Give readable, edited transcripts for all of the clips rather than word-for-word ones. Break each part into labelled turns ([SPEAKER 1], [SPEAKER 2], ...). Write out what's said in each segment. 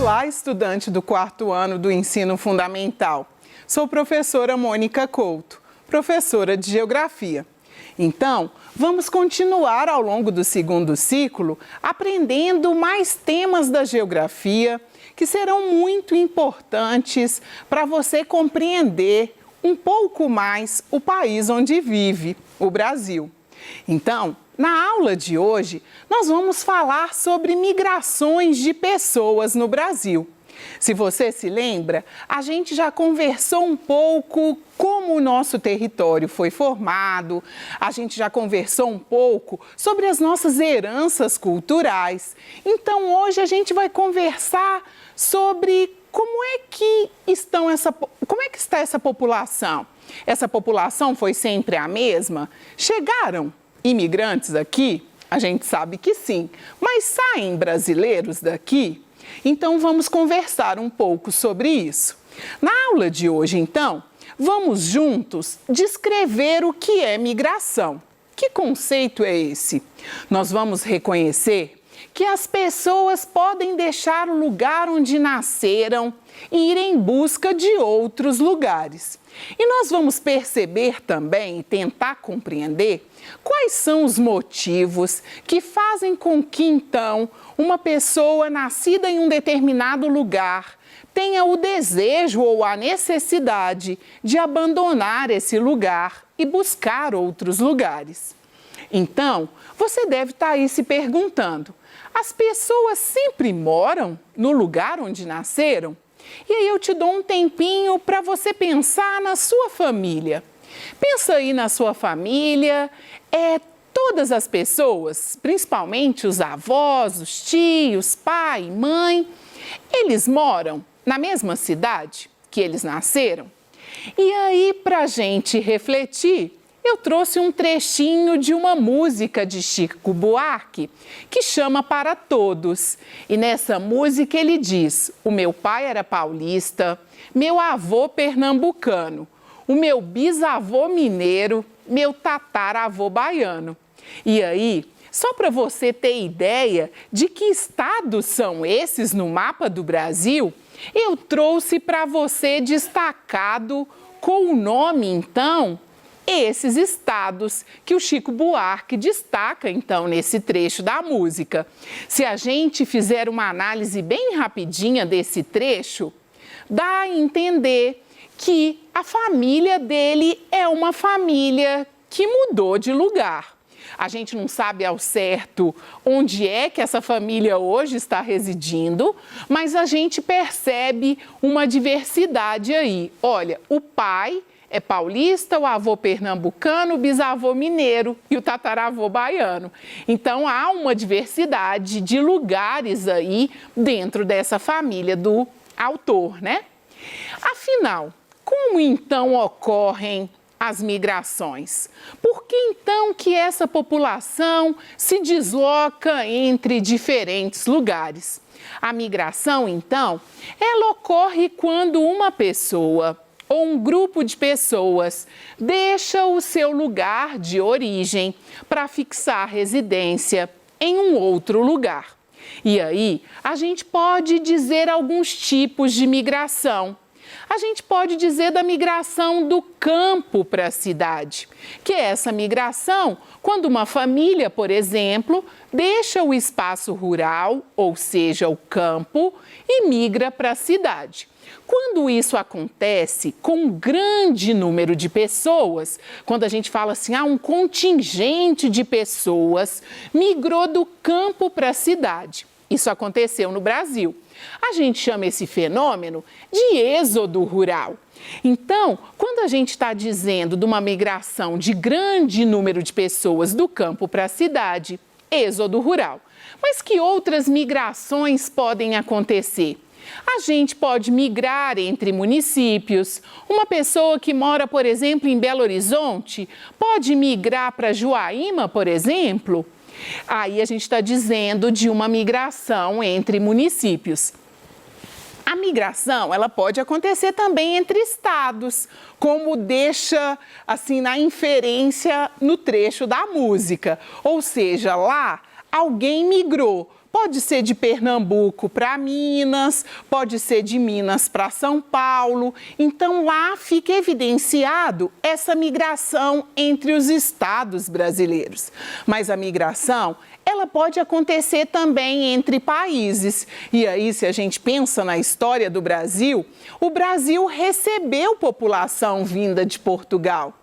[SPEAKER 1] Olá, estudante do 4º ano do Ensino Fundamental. Sou professora Mônica Couto, professora de Geografia. Então, vamos continuar ao longo do 2º ciclo aprendendo mais temas da geografia que serão muito importantes para você compreender um pouco mais o país onde vive, o Brasil. Então, na aula de hoje, nós vamos falar sobre migrações de pessoas no Brasil. Se você se lembra, a gente já conversou um pouco como o nosso território foi formado, a gente já conversou um pouco sobre as nossas heranças culturais. Então, hoje a gente vai conversar sobre como é que está essa população. Essa população foi sempre a mesma? Chegaram imigrantes aqui? A gente sabe que sim, mas saem brasileiros daqui? Então, vamos conversar um pouco sobre isso. Na aula de hoje, então, vamos juntos descrever o que é migração. Que conceito é esse? Nós vamos reconhecer que as pessoas podem deixar o lugar onde nasceram e ir em busca de outros lugares. E nós vamos perceber também e tentar compreender quais são os motivos que fazem com que, então, uma pessoa nascida em um determinado lugar tenha o desejo ou a necessidade de abandonar esse lugar e buscar outros lugares. Então, você deve estar aí se perguntando: as pessoas sempre moram no lugar onde nasceram? E aí eu te dou um tempinho para você pensar na sua família. Pensa aí na sua família, todas as pessoas, principalmente os avós, os tios, pai, mãe, eles moram na mesma cidade que eles nasceram? E aí, para a gente refletir, eu trouxe um trechinho de uma música de Chico Buarque que chama Para Todos. E nessa música ele diz: o meu pai era paulista, meu avô pernambucano, o meu bisavô mineiro, meu tataravô baiano. E aí, só para você ter ideia de que estados são esses no mapa do Brasil, eu trouxe para você destacado com o nome, então, esses estados que o Chico Buarque destaca, então, nesse trecho da música. Se a gente fizer uma análise bem rapidinha desse trecho, dá a entender que a família dele é uma família que mudou de lugar. A gente não sabe ao certo onde é que essa família hoje está residindo, mas a gente percebe uma diversidade aí. Olha, o pai é paulista, o avô pernambucano, o bisavô mineiro e o tataravô baiano. Então, há uma diversidade de lugares aí dentro dessa família do autor, né? Afinal, como então ocorrem as migrações? Por que então que essa população se desloca entre diferentes lugares? A migração, então, ela ocorre quando uma pessoa ou um grupo de pessoas deixa o seu lugar de origem para fixar residência em um outro lugar. E aí, a gente pode dizer alguns tipos de migração. A gente pode dizer da migração do campo para a cidade, que é essa migração quando uma família, por exemplo, deixa o espaço rural, ou seja, o campo, e migra para a cidade. Quando isso acontece com um grande número de pessoas, quando a gente fala assim, um contingente de pessoas migrou do campo para a cidade. Isso aconteceu no Brasil. A gente chama esse fenômeno de êxodo rural. Então, quando a gente está dizendo de uma migração de grande número de pessoas do campo para a cidade, êxodo rural. Mas que outras migrações podem acontecer? A gente pode migrar entre municípios. Uma pessoa que mora, por exemplo, em Belo Horizonte, pode migrar para Juaíma, por exemplo. Aí a gente está dizendo de uma migração entre municípios. A migração, ela pode acontecer também entre estados, como deixa assim na inferência no trecho da música. Ou seja, lá alguém migrou. Pode ser de Pernambuco para Minas, pode ser de Minas para São Paulo. Então, lá fica evidenciado essa migração entre os estados brasileiros. Mas a migração, ela pode acontecer também entre países. E aí, se a gente pensa na história do Brasil, o Brasil recebeu população vinda de Portugal.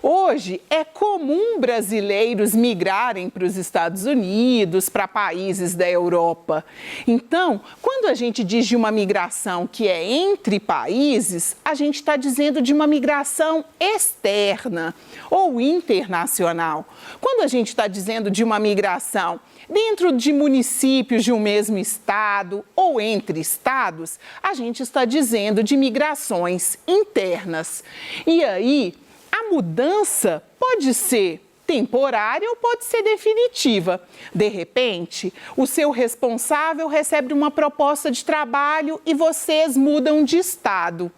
[SPEAKER 1] Hoje, é comum brasileiros migrarem para os Estados Unidos, para países da Europa. Então, quando a gente diz de uma migração que é entre países, a gente está dizendo de uma migração externa ou internacional. Quando a gente está dizendo de uma migração dentro de municípios de um mesmo estado ou entre estados, a gente está dizendo de migrações internas. E aí, a mudança pode ser temporária ou pode ser definitiva. De repente, o seu responsável recebe uma proposta de trabalho e vocês mudam de estado.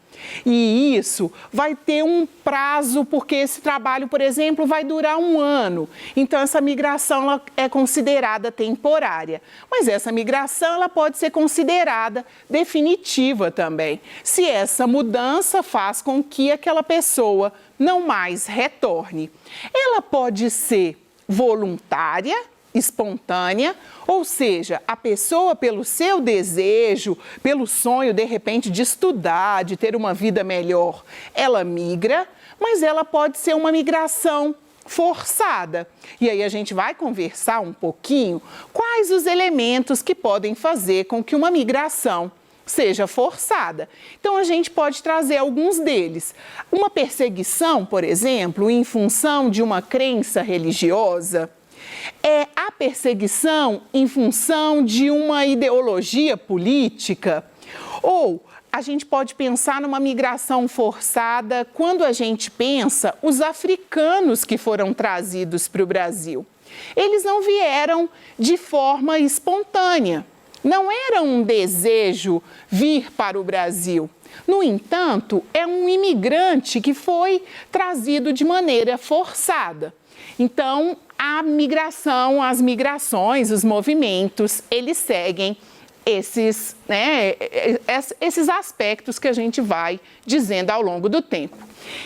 [SPEAKER 1] E isso vai ter um prazo, porque esse trabalho, por exemplo, vai durar 1 ano. Então, essa migração ela é considerada temporária. Mas essa migração ela pode ser considerada definitiva também, se essa mudança faz com que aquela pessoa não mais retorne. Ela pode ser voluntária, espontânea, ou seja, a pessoa pelo seu desejo, pelo sonho de repente de estudar, de ter uma vida melhor, ela migra, mas ela pode ser uma migração forçada. E aí a gente vai conversar um pouquinho quais os elementos que podem fazer com que uma migração seja forçada. Então, a gente pode trazer alguns deles. Uma perseguição, por exemplo, em função de uma crença religiosa, é a perseguição em função de uma ideologia política, ou a gente pode pensar numa migração forçada quando a gente pensa os africanos que foram trazidos para o Brasil. Eles não vieram de forma espontânea. Não era um desejo vir para o Brasil. No entanto, é um imigrante que foi trazido de maneira forçada. Então, a migração, as migrações, os movimentos, eles seguem esses aspectos que a gente vai dizendo ao longo do tempo.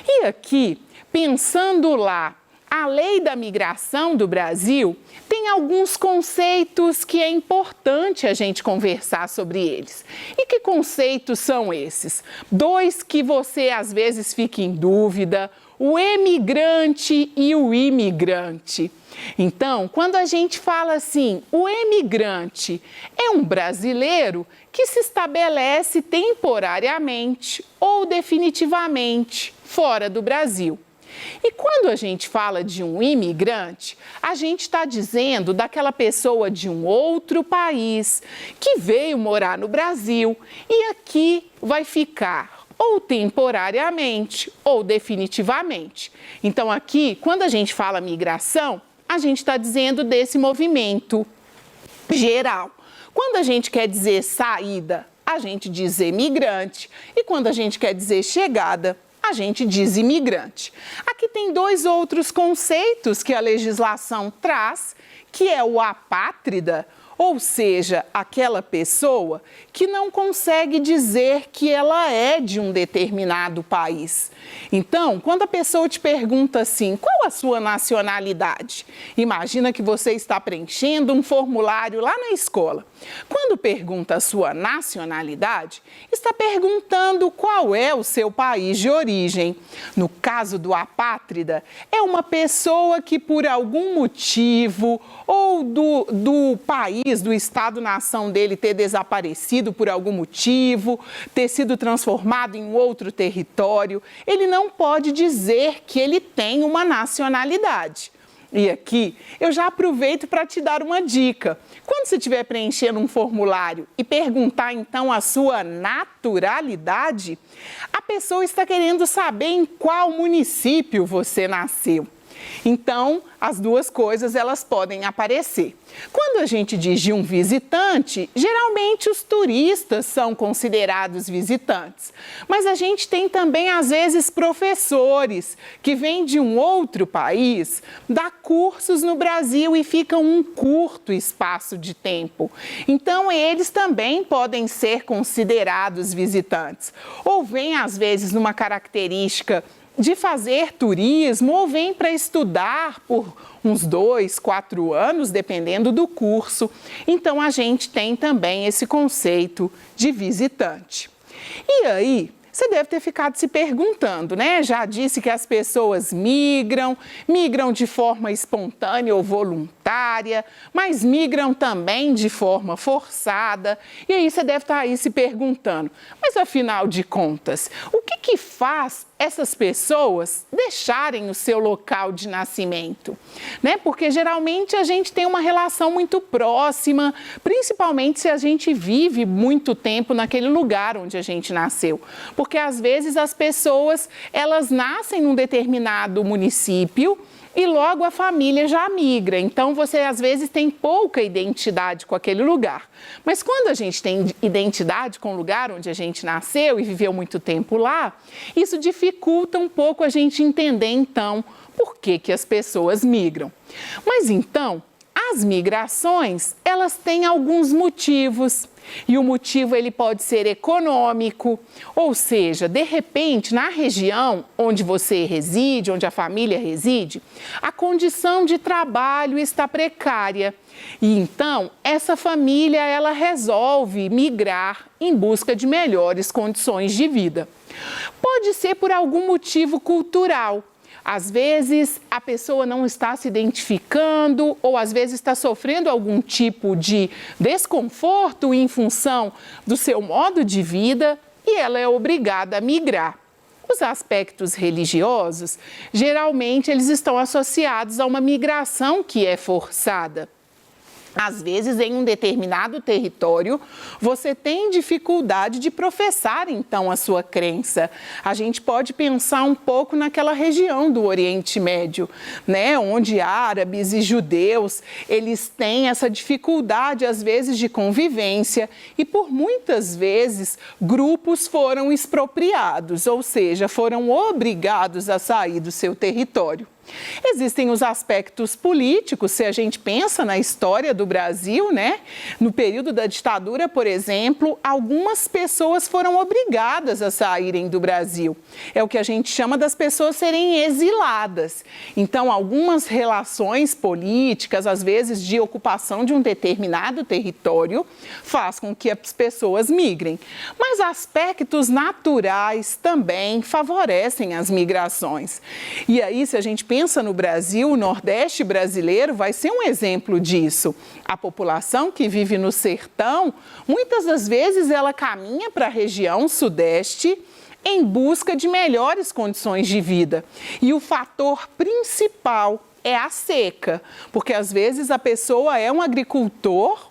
[SPEAKER 1] E aqui, pensando lá, a lei da migração do Brasil tem alguns conceitos que é importante a gente conversar sobre eles. E que conceitos são esses? 2 que você às vezes fica em dúvida: o emigrante e o imigrante. Então, quando a gente fala assim, o emigrante é um brasileiro que se estabelece temporariamente ou definitivamente fora do Brasil. E quando a gente fala de um imigrante, a gente está dizendo daquela pessoa de um outro país que veio morar no Brasil e aqui vai ficar ou temporariamente ou definitivamente. Então aqui, quando a gente fala migração, a gente está dizendo desse movimento geral. Quando a gente quer dizer saída, a gente diz imigrante, e quando a gente quer dizer chegada, a gente diz imigrante. Aqui tem 2 outros conceitos que a legislação traz, que é o apátrida, ou seja, aquela pessoa que não consegue dizer que ela é de um determinado país. Então, quando a pessoa te pergunta assim, qual a sua nacionalidade? Imagina que você está preenchendo um formulário lá na escola. Quando pergunta a sua nacionalidade, está perguntando qual é o seu país de origem. No caso do apátrida, é uma pessoa que por algum motivo ou do país, do estado-nação dele ter desaparecido por algum motivo, ter sido transformado em outro território, ele não pode dizer que ele tem uma nacionalidade. E aqui eu já aproveito para te dar uma dica. Quando você estiver preenchendo um formulário e perguntar então a sua naturalidade, a pessoa está querendo saber em qual município você nasceu. Então, as duas coisas elas podem aparecer. Quando a gente diz de um visitante, geralmente os turistas são considerados visitantes. Mas a gente tem também, às vezes, professores que vêm de um outro país, dá cursos no Brasil e ficam um curto espaço de tempo. Então, eles também podem ser considerados visitantes. Ou vêm, às vezes, numa característica de fazer turismo ou vem para estudar por uns 2, 4 anos, dependendo do curso. Então, a gente tem também esse conceito de visitante. E aí, você deve ter ficado se perguntando, né? Já disse que as pessoas migram de forma espontânea ou voluntária, mas migram também de forma forçada. E aí você deve estar aí se perguntando, mas afinal de contas, o que faz essas pessoas deixarem o seu local de nascimento, né? Porque geralmente a gente tem uma relação muito próxima, principalmente se a gente vive muito tempo naquele lugar onde a gente nasceu. Porque às vezes as pessoas, elas nascem num determinado município e logo a família já migra. Então, você às vezes tem pouca identidade com aquele lugar. Mas quando a gente tem identidade com o lugar onde a gente nasceu e viveu muito tempo lá, isso dificulta um pouco a gente entender, então, por que as pessoas migram. Mas então, as migrações, elas têm alguns motivos. E o motivo ele pode ser econômico, ou seja, de repente, na região onde você reside, onde a família reside, a condição de trabalho está precária. E então, essa família ela resolve migrar em busca de melhores condições de vida. Pode ser por algum motivo cultural. Às vezes, a pessoa não está se identificando ou às vezes está sofrendo algum tipo de desconforto em função do seu modo de vida e ela é obrigada a migrar. Os aspectos religiosos, geralmente, eles estão associados a uma migração que é forçada. Às vezes, em um determinado território, você tem dificuldade de professar, então, a sua crença. A gente pode pensar um pouco naquela região do Oriente Médio, né? Onde árabes e judeus, eles têm essa dificuldade, às vezes, de convivência e, por muitas vezes, grupos foram expropriados, ou seja, foram obrigados a sair do seu território. Existem os aspectos políticos, se a gente pensa na história do Brasil, né? No período da ditadura, por exemplo, algumas pessoas foram obrigadas a saírem do Brasil. É o que a gente chama das pessoas serem exiladas. Então, algumas relações políticas, às vezes de ocupação de um determinado território, faz com que as pessoas migrem. Mas aspectos naturais também favorecem as migrações. E aí, se a gente pensa no Brasil, o Nordeste brasileiro vai ser um exemplo disso. A população que vive no sertão, muitas das vezes ela caminha para a região Sudeste em busca de melhores condições de vida. E o fator principal é a seca, porque às vezes a pessoa é um agricultor,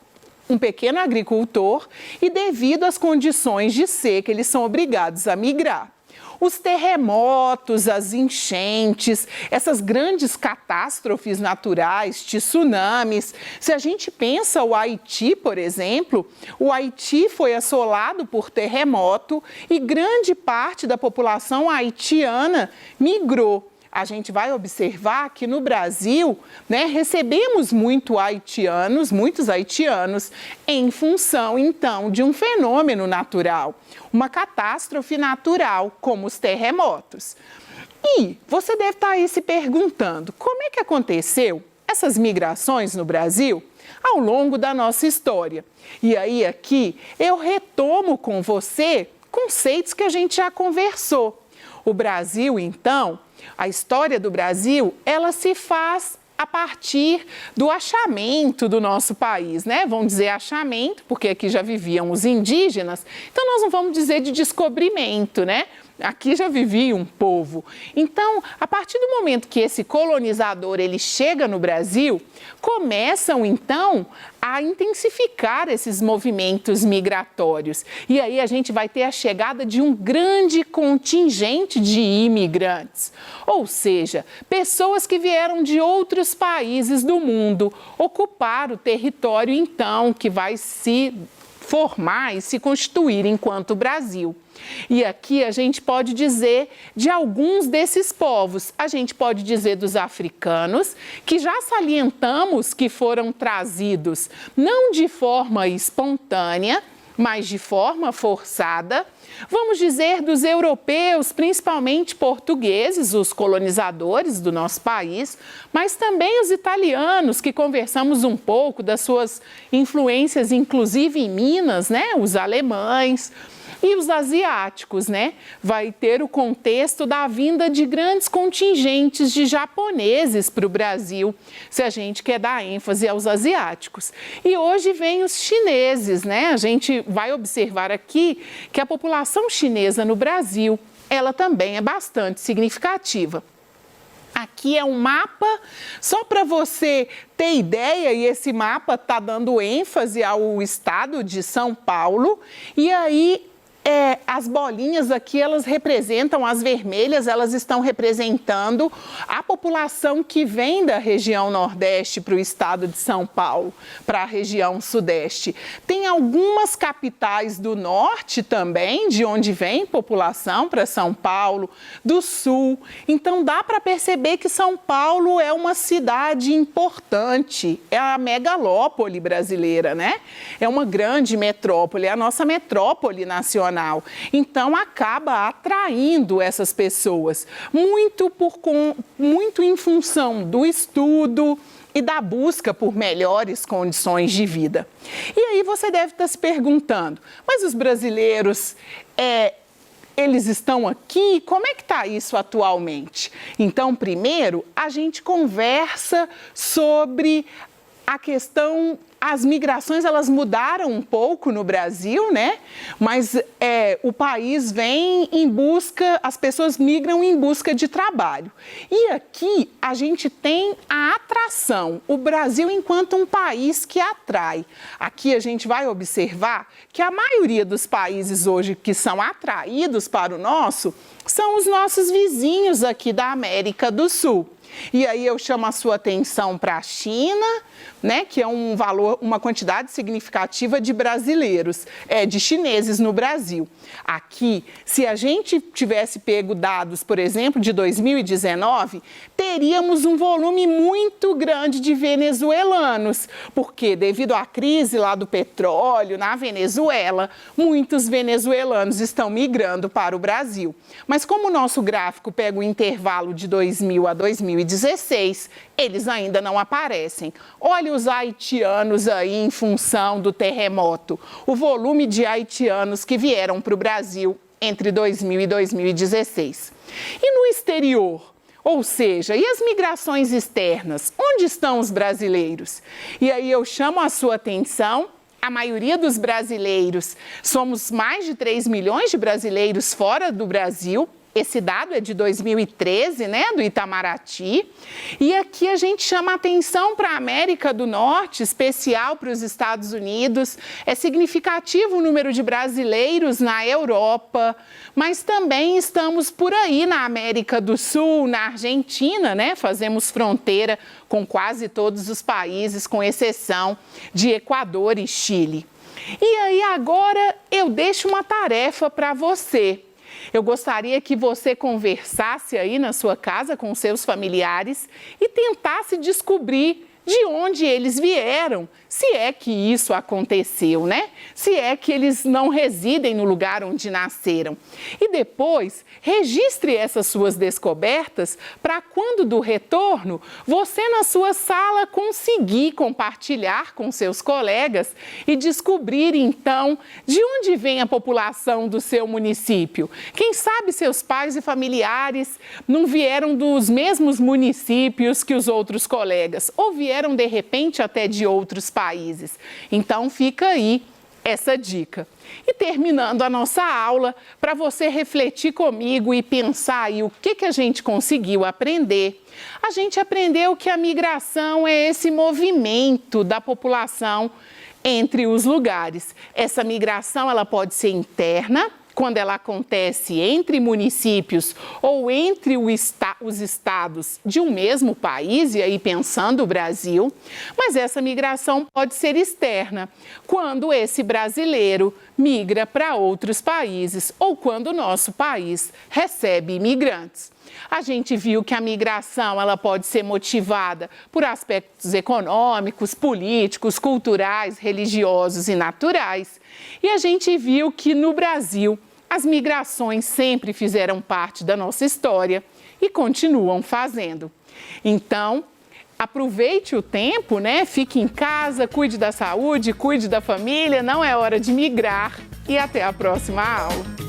[SPEAKER 1] um pequeno agricultor, e devido às condições de seca, eles são obrigados a migrar. Os terremotos, as enchentes, essas grandes catástrofes naturais, tsunamis. Se a gente pensa o Haiti, por exemplo, o Haiti foi assolado por terremoto e grande parte da população haitiana migrou. A gente vai observar que no Brasil, né, recebemos muitos haitianos, em função, então, de um fenômeno natural, uma catástrofe natural, como os terremotos. E você deve estar aí se perguntando, como é que aconteceu essas migrações no Brasil ao longo da nossa história? E aí, aqui, eu retomo com você conceitos que a gente já conversou. O Brasil, então, a história do Brasil, ela se faz a partir do achamento do nosso país, né? Vamos dizer achamento, porque aqui já viviam os indígenas, então nós não vamos dizer de descobrimento, né? Aqui já vivia um povo. Então, a partir do momento que esse colonizador ele chega no Brasil, começam então a intensificar esses movimentos migratórios. E aí a gente vai ter a chegada de um grande contingente de imigrantes, ou seja, pessoas que vieram de outros países do mundo ocupar o território então que vai se formar e se constituir enquanto Brasil. E aqui a gente pode dizer de alguns desses povos. A gente pode dizer dos africanos, que já salientamos que foram trazidos não de forma espontânea, mas de forma forçada. Vamos dizer dos europeus, principalmente portugueses, os colonizadores do nosso país, mas também os italianos, que conversamos um pouco das suas influências, inclusive em Minas, né? Os alemães. E os asiáticos, né? Vai ter o contexto da vinda de grandes contingentes de japoneses para o Brasil, se a gente quer dar ênfase aos asiáticos. E hoje vem os chineses, né? A gente vai observar aqui que a população chinesa no Brasil, ela também é bastante significativa. Aqui é um mapa, só para você ter ideia, e esse mapa está dando ênfase ao estado de São Paulo, e aí as bolinhas aqui, elas representam, as vermelhas, elas estão representando a população que vem da região Nordeste para o estado de São Paulo, para a região Sudeste. Tem algumas capitais do Norte também, de onde vem população para São Paulo, do Sul. Então, dá para perceber que São Paulo é uma cidade importante, é a megalópole brasileira, né? É uma grande metrópole, é a nossa metrópole nacional. Então, acaba atraindo essas pessoas, muito em função do estudo e da busca por melhores condições de vida. E aí você deve estar se perguntando, mas os brasileiros, eles estão aqui? Como é que está isso atualmente? Então, primeiro, a gente conversa sobre a questão, as migrações, elas mudaram um pouco no Brasil, né? Mas o país vem em busca, as pessoas migram em busca de trabalho. E aqui a gente tem a atração, o Brasil enquanto um país que atrai. Aqui a gente vai observar que a maioria dos países hoje que são atraídos para o nosso, são os nossos vizinhos aqui da América do Sul. E aí eu chamo a sua atenção para a China, né, que é uma quantidade significativa de brasileiros, de chineses no Brasil. Aqui, se a gente tivesse pego dados, por exemplo, de 2019, teríamos um volume muito grande de venezuelanos, porque devido à crise lá do petróleo na Venezuela, muitos venezuelanos estão migrando para o Brasil. Mas como o nosso gráfico pega o intervalo de 2000 a 2016, eles ainda não aparecem. Olha os haitianos aí em função do terremoto, o volume de haitianos que vieram para o Brasil entre 2000 e 2016. E no exterior? Ou seja, e as migrações externas? Onde estão os brasileiros? E aí eu chamo a sua atenção. A maioria dos brasileiros, somos mais de 3 milhões de brasileiros fora do Brasil. Esse dado é de 2013, né, do Itamaraty. E aqui a gente chama a atenção para a América do Norte, especial para os Estados Unidos. É significativo o número de brasileiros na Europa, mas também estamos por aí na América do Sul, na Argentina, né? Fazemos fronteira com quase todos os países, com exceção de Equador e Chile. E aí agora eu deixo uma tarefa para você. Eu gostaria que você conversasse aí na sua casa com seus familiares e tentasse descobrir de onde eles vieram, se é que isso aconteceu, né? Se é que eles não residem no lugar onde nasceram. E depois, registre essas suas descobertas para quando do retorno, você na sua sala conseguir compartilhar com seus colegas e descobrir, então, de onde vem a população do seu município. Quem sabe seus pais e familiares não vieram dos mesmos municípios que os outros colegas, ou vieram, de repente, até de outros países. Então, fica aí essa dica. E terminando a nossa aula, para você refletir comigo e pensar aí o que a gente conseguiu aprender. A gente aprendeu que a migração é esse movimento da população entre os lugares. Essa migração ela pode ser interna, quando ela acontece entre municípios ou entre os estados de um mesmo país, e aí pensando o Brasil, mas essa migração pode ser externa, quando esse brasileiro migra para outros países ou quando o nosso país recebe imigrantes. A gente viu que a migração ela pode ser motivada por aspectos econômicos, políticos, culturais, religiosos e naturais. E a gente viu que no Brasil as migrações sempre fizeram parte da nossa história e continuam fazendo. Então, aproveite o tempo, né? Fique em casa, cuide da saúde, cuide da família, não é hora de migrar e até a próxima aula.